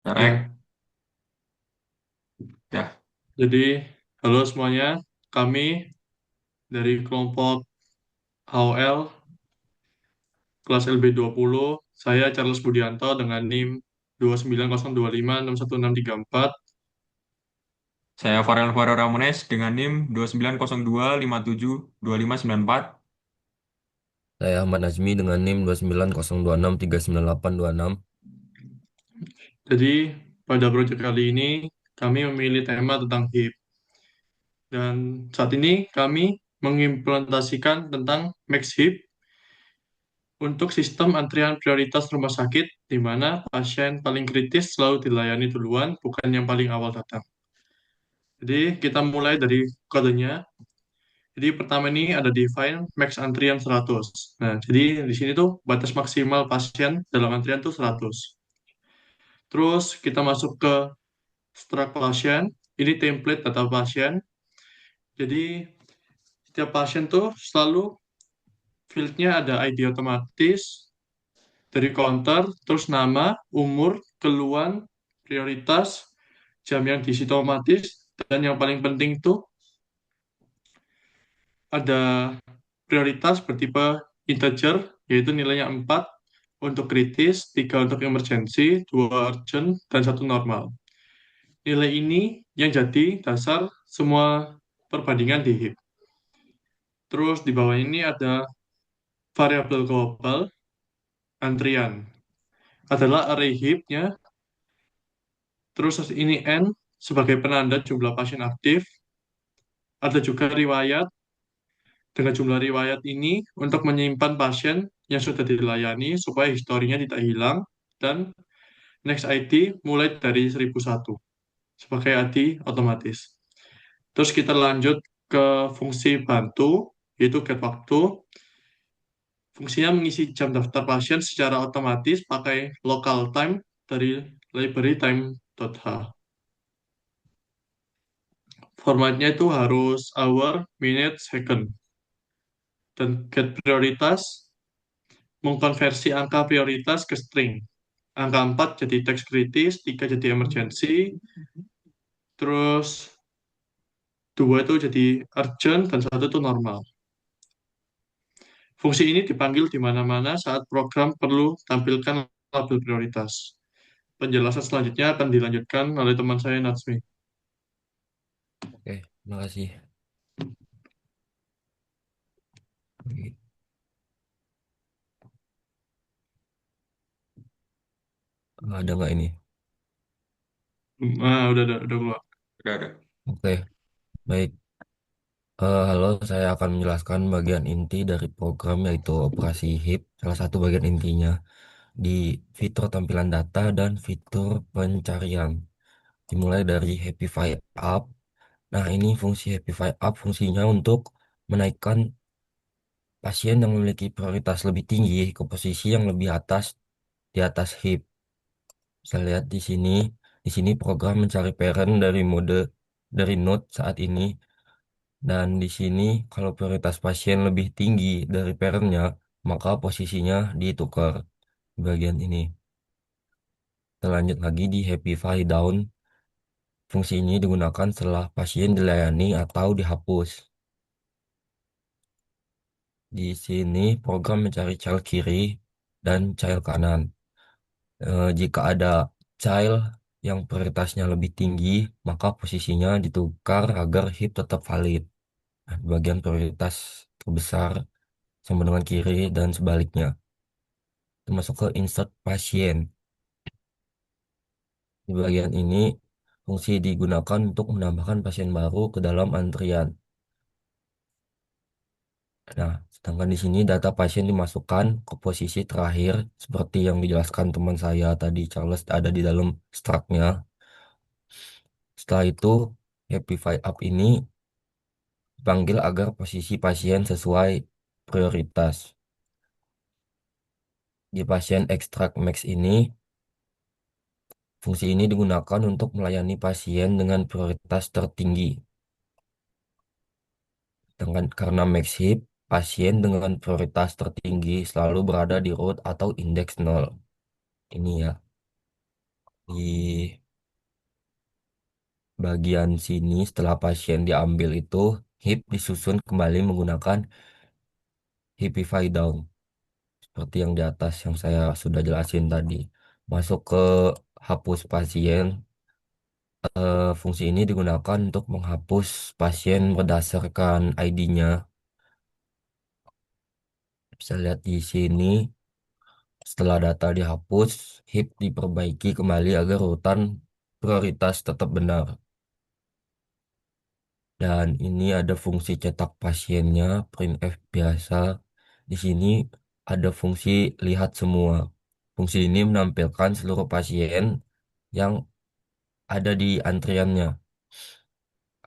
Correct. Ya, Ya, jadi halo semuanya. Kami dari kelompok HOL kelas LB20. Saya Charles Budianto dengan NIM 290256164. saya Farel Farel Ramones dengan NIM 2902572594. Saya Ahmad Nazmi dengan NIM 2902639826. Jadi pada proyek kali ini kami memilih tema tentang HIP. Dan saat ini kami mengimplementasikan tentang Max HIP untuk sistem antrian prioritas rumah sakit di mana pasien paling kritis selalu dilayani duluan, bukan yang paling awal datang. Jadi kita mulai dari kodenya. Jadi pertama ini ada define max antrian 100. Nah, jadi di sini tuh batas maksimal pasien dalam antrian tuh 100. Terus kita masuk ke struct pasien. Ini template data pasien. Jadi setiap pasien tuh selalu fieldnya ada ID otomatis dari counter, terus nama, umur, keluhan, prioritas, jam yang diisi otomatis, dan yang paling penting tuh ada prioritas bertipe integer, yaitu nilainya 4 untuk kritis, 3 untuk emergency, 2 urgent, dan 1 normal. Nilai ini yang jadi dasar semua perbandingan di heap. Terus di bawah ini ada variabel global, antrian. Adalah array heap-nya, terus ini n sebagai penanda jumlah pasien aktif. Ada juga riwayat, dengan jumlah riwayat ini untuk menyimpan pasien yang sudah dilayani supaya historinya tidak hilang, dan next ID mulai dari 1001 sebagai ID otomatis. Terus kita lanjut ke fungsi bantu, yaitu get waktu. Fungsinya mengisi jam daftar pasien secara otomatis pakai local time dari library time.h. Formatnya itu harus hour, minute, second. Dan get prioritas mengkonversi angka prioritas ke string. Angka 4 jadi teks kritis, 3 jadi emergency, terus 2 itu jadi urgent, dan 1 itu normal. Fungsi ini dipanggil di mana-mana saat program perlu tampilkan label prioritas. Penjelasan selanjutnya akan dilanjutkan oleh teman saya, Natsmi. Oke, terima kasih. Oke, ada nggak ini? Udah keluar. Udah. Oke, baik. Halo, saya akan menjelaskan bagian inti dari program yaitu operasi HIP. Salah satu bagian intinya di fitur tampilan data dan fitur pencarian. Dimulai dari Happy File Up. Nah, ini fungsi Happy File Up fungsinya untuk menaikkan pasien yang memiliki prioritas lebih tinggi ke posisi yang lebih atas di atas HIP. Bisa lihat di sini. Di sini program mencari parent dari node saat ini. Dan di sini kalau prioritas pasien lebih tinggi dari parentnya, maka posisinya ditukar di bagian ini. Kita lanjut lagi di Happy File Down. Fungsi ini digunakan setelah pasien dilayani atau dihapus. Di sini program mencari child kiri dan child kanan. Jika ada child yang prioritasnya lebih tinggi, maka posisinya ditukar agar heap tetap valid. Nah, di bagian prioritas terbesar sama dengan kiri dan sebaliknya. Kita masuk ke insert pasien. Di bagian ini, fungsi digunakan untuk menambahkan pasien baru ke dalam antrian. Nah, sedangkan di sini data pasien dimasukkan ke posisi terakhir seperti yang dijelaskan teman saya tadi Charles ada di dalam struct-nya. Setelah itu, Happy File Up ini dipanggil agar posisi pasien sesuai prioritas. Di pasien extract max ini, fungsi ini digunakan untuk melayani pasien dengan prioritas tertinggi. Dengan karena max hip, pasien dengan prioritas tertinggi selalu berada di root atau indeks 0. Ini ya. Di bagian sini setelah pasien diambil itu hip disusun kembali menggunakan Hipify down seperti yang di atas yang saya sudah jelasin tadi. Masuk ke hapus pasien. Fungsi ini digunakan untuk menghapus pasien berdasarkan ID-nya. Bisa lihat di sini, setelah data dihapus, HIP diperbaiki kembali agar urutan prioritas tetap benar. Dan ini ada fungsi cetak pasiennya, printf biasa. Di sini ada fungsi lihat semua. Fungsi ini menampilkan seluruh pasien yang ada di antriannya.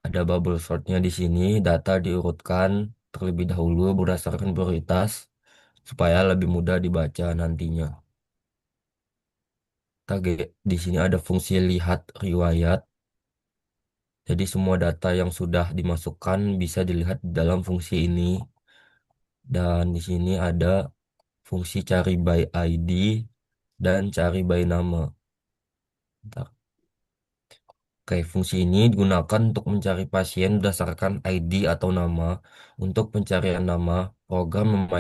Ada bubble sortnya di sini, data diurutkan terlebih dahulu berdasarkan prioritas supaya lebih mudah dibaca nantinya. Di sini ada fungsi lihat riwayat. Jadi semua data yang sudah dimasukkan bisa dilihat di dalam fungsi ini. Dan di sini ada fungsi cari by ID dan cari by nama. Bentar. Oke, fungsi ini digunakan untuk mencari pasien berdasarkan ID atau nama. Untuk pencarian nama, program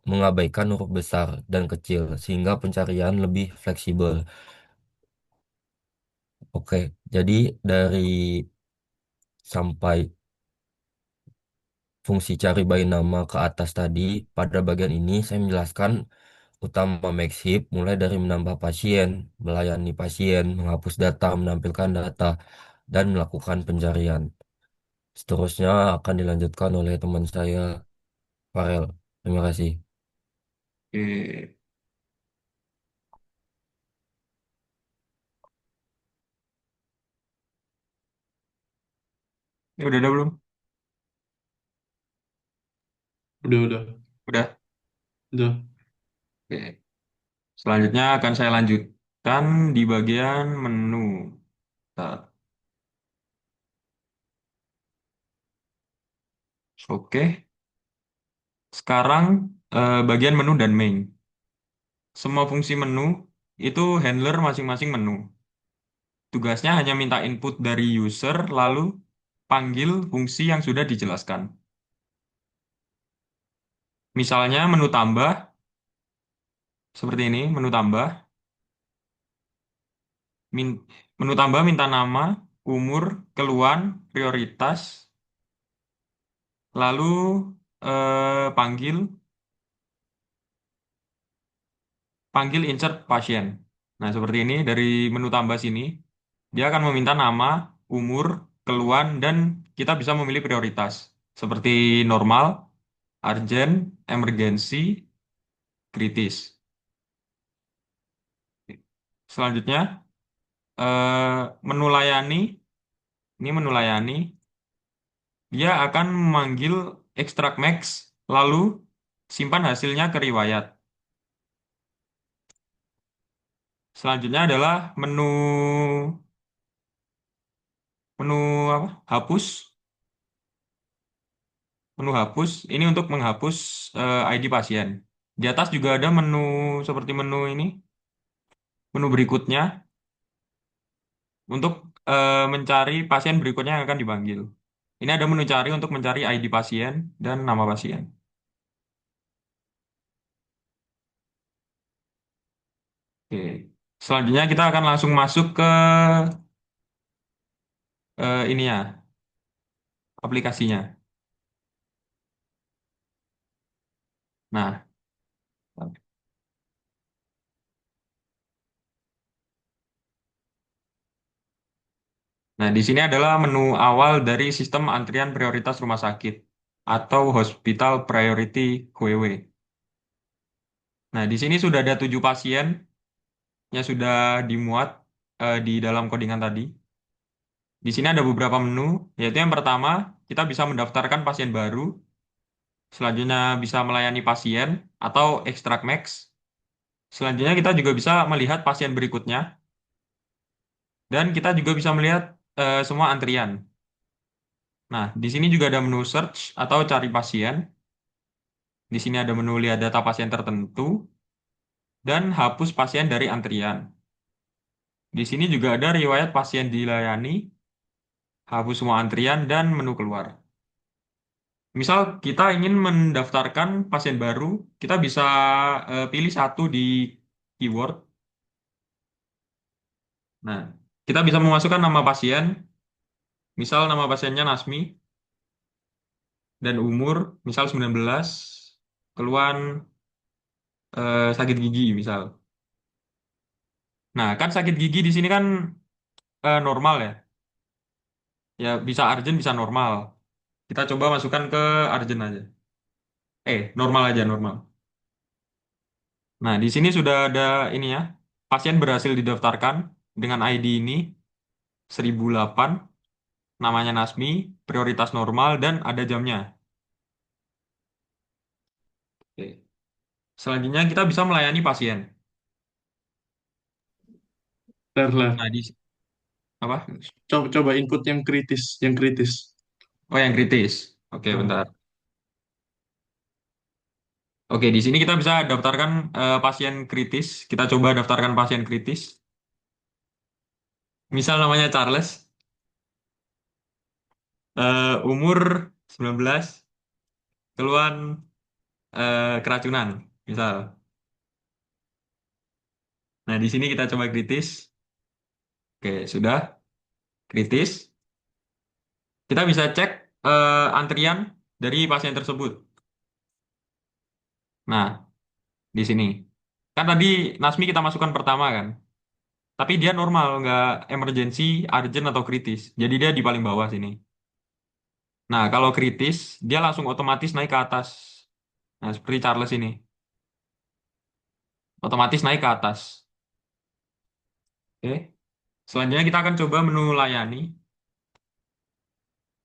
mengabaikan huruf besar dan kecil sehingga pencarian lebih fleksibel. Oke, jadi dari sampai fungsi cari by nama ke atas tadi, pada bagian ini saya menjelaskan utama Maxhip mulai dari menambah pasien, melayani pasien, menghapus data, menampilkan data, dan melakukan pencarian. Seterusnya akan dilanjutkan oleh teman saya, Farel. Terima kasih. Oke. Ini udah ada belum? Udah, Udah. udah. Oke. Selanjutnya akan saya lanjutkan di bagian menu. Bentar. Oke. Sekarang bagian menu dan main. Semua fungsi menu itu handler masing-masing menu. Tugasnya hanya minta input dari user, lalu panggil fungsi yang sudah dijelaskan. Misalnya menu tambah, seperti ini, menu tambah. Min- Menu tambah minta nama, umur, keluhan, prioritas, lalu panggil panggil insert pasien. Nah, seperti ini dari menu tambah sini, dia akan meminta nama, umur, keluhan, dan kita bisa memilih prioritas. Seperti normal, urgent, emergency, kritis. Selanjutnya, menu layani. Ini menu layani. Dia akan memanggil extract max, lalu simpan hasilnya ke riwayat. Selanjutnya adalah menu menu apa? Hapus. Menu hapus ini untuk menghapus ID pasien. Di atas juga ada menu seperti menu ini, menu berikutnya untuk mencari pasien berikutnya yang akan dipanggil. Ini ada menu cari untuk mencari ID pasien dan nama pasien. Oke. Selanjutnya kita akan langsung masuk ke ini ya, aplikasinya. Nah, nah, di sini adalah menu awal dari sistem antrian prioritas rumah sakit atau Hospital Priority HWW. Nah, di sini sudah ada 7 pasien yang sudah dimuat di dalam codingan tadi. Di sini ada beberapa menu, yaitu yang pertama, kita bisa mendaftarkan pasien baru, selanjutnya bisa melayani pasien atau extract max. Selanjutnya kita juga bisa melihat pasien berikutnya, dan kita juga bisa melihat semua antrian. Nah, di sini juga ada menu search atau cari pasien. Di sini ada menu lihat data pasien tertentu dan hapus pasien dari antrian. Di sini juga ada riwayat pasien dilayani, hapus semua antrian, dan menu keluar. Misal kita ingin mendaftarkan pasien baru, kita bisa pilih satu di keyword. Nah, kita bisa memasukkan nama pasien, misal nama pasiennya Nasmi, dan umur, misal 19, keluhan sakit gigi, misal. Nah, kan sakit gigi di sini kan normal ya. Ya, bisa urgent, bisa normal. Kita coba masukkan ke urgent aja. Normal aja, normal. Nah, di sini sudah ada ini ya. Pasien berhasil didaftarkan dengan ID ini 1008, namanya Nasmi, prioritas normal, dan ada jamnya. Oke. Selanjutnya kita bisa melayani pasien. Bentar, Nah, di apa? coba input yang kritis, yang kritis. Oh, yang kritis. Oke, Nah, bentar. Oke, di sini kita bisa daftarkan pasien kritis. Kita coba daftarkan pasien kritis. Misal namanya Charles, umur 19, keluhan keracunan, misal. Nah, di sini kita coba kritis. Oke, sudah kritis. Kita bisa cek antrian dari pasien tersebut. Nah, di sini. Kan tadi Nasmi kita masukkan pertama kan. Tapi dia normal, nggak emergency, urgent, atau kritis. Jadi dia di paling bawah sini. Nah, kalau kritis, dia langsung otomatis naik ke atas. Nah, seperti Charles ini. Otomatis naik ke atas. Oke. Selanjutnya kita akan coba menu layani.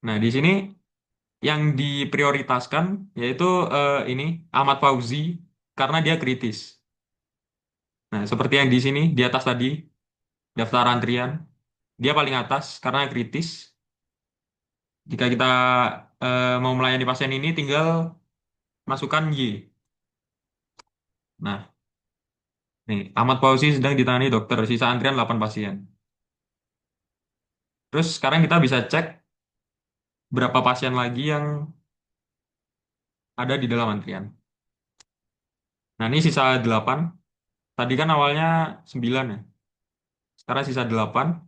Nah, di sini yang diprioritaskan yaitu ini Ahmad Fauzi karena dia kritis. Nah, seperti yang di sini di atas tadi daftar antrian, dia paling atas karena kritis. Jika kita mau melayani pasien ini tinggal masukkan Y. Nah, nih Ahmad Fauzi sedang ditangani dokter, sisa antrian 8 pasien. Terus sekarang kita bisa cek berapa pasien lagi yang ada di dalam antrian. Nah, ini sisa 8. Tadi kan awalnya 9 ya. Sekarang sisa 8.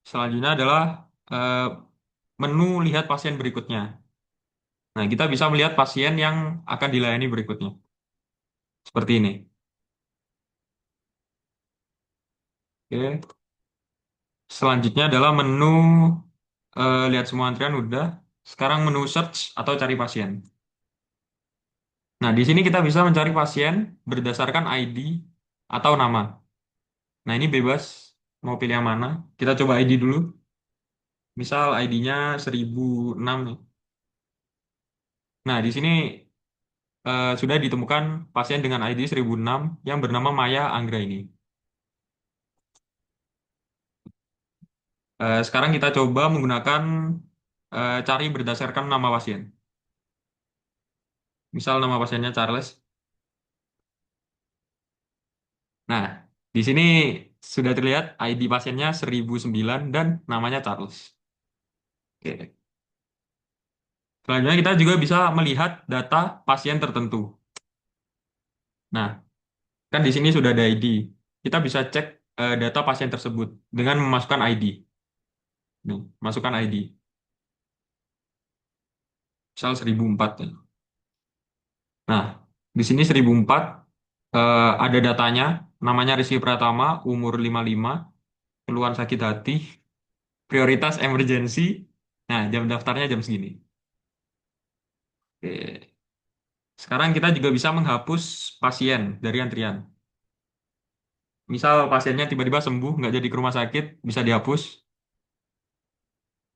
Selanjutnya adalah eh, menu lihat pasien berikutnya. Nah, kita bisa melihat pasien yang akan dilayani berikutnya. Seperti ini. Oke. Selanjutnya adalah menu lihat semua antrian udah. Sekarang menu search atau cari pasien. Nah, di sini kita bisa mencari pasien berdasarkan ID atau nama. Nah, ini bebas mau pilih yang mana. Kita coba ID dulu. Misal ID-nya 1006 nih. Nah, di sini sudah ditemukan pasien dengan ID 1006 yang bernama Maya Anggra ini. Sekarang kita coba menggunakan cari berdasarkan nama pasien. Misal nama pasiennya Charles. Nah, di sini sudah terlihat ID pasiennya 1009 dan namanya Charles. Oke. Selanjutnya kita juga bisa melihat data pasien tertentu. Nah, kan di sini sudah ada ID. Kita bisa cek data pasien tersebut dengan memasukkan ID. Nih, masukkan ID. Misal 1004. Ya. Nah, di sini 1004 ada datanya, namanya Rizky Pratama, umur 55, keluhan sakit hati, prioritas emergency. Nah, jam daftarnya jam segini. Oke. Sekarang kita juga bisa menghapus pasien dari antrian. Misal pasiennya tiba-tiba sembuh, nggak jadi ke rumah sakit, bisa dihapus.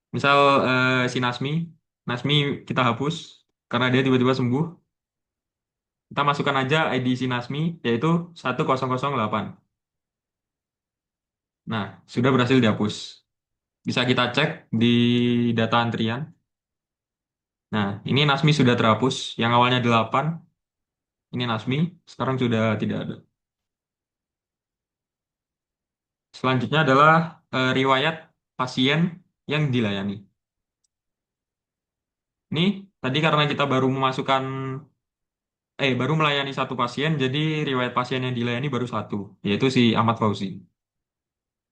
Misal si Nasmi, Nasmi kita hapus karena dia tiba-tiba sembuh. Kita masukkan aja ID si Nasmi, yaitu 1008. Nah, sudah berhasil dihapus. Bisa kita cek di data antrian. Nah, ini Nasmi sudah terhapus. Yang awalnya 8, ini Nasmi, sekarang sudah tidak ada. Selanjutnya adalah riwayat pasien yang dilayani. Ini tadi karena kita baru melayani satu pasien, jadi riwayat pasien yang dilayani baru satu, yaitu si Ahmad Fauzi.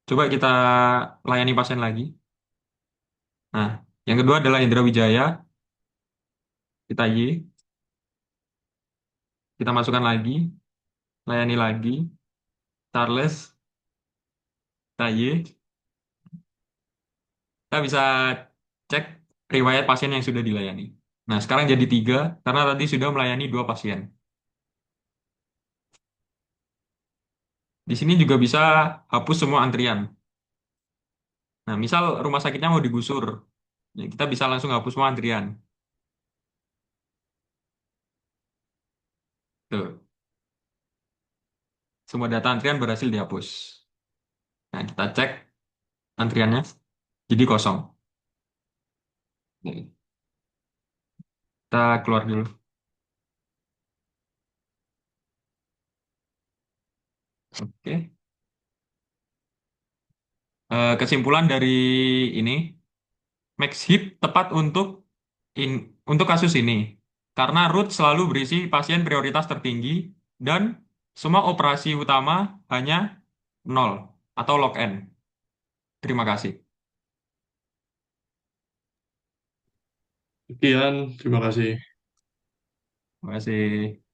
Coba kita layani pasien lagi. Nah, yang kedua adalah Indra Wijaya, kita Y, kita masukkan lagi, layani lagi, Charles, kita Y. Kita bisa cek riwayat pasien yang sudah dilayani. Nah, sekarang jadi tiga, karena tadi sudah melayani dua pasien. Di sini juga bisa hapus semua antrian. Nah, misal rumah sakitnya mau digusur, ya kita bisa langsung hapus semua antrian. Tuh, semua data antrian berhasil dihapus. Nah, kita cek antriannya, jadi kosong. Nih, kita keluar dulu. Oke. Kesimpulan dari ini, Max Hip tepat untuk kasus ini. Karena root selalu berisi pasien prioritas tertinggi dan semua operasi utama hanya nol atau log N. Terima kasih. Sekian, terima kasih. Terima kasih.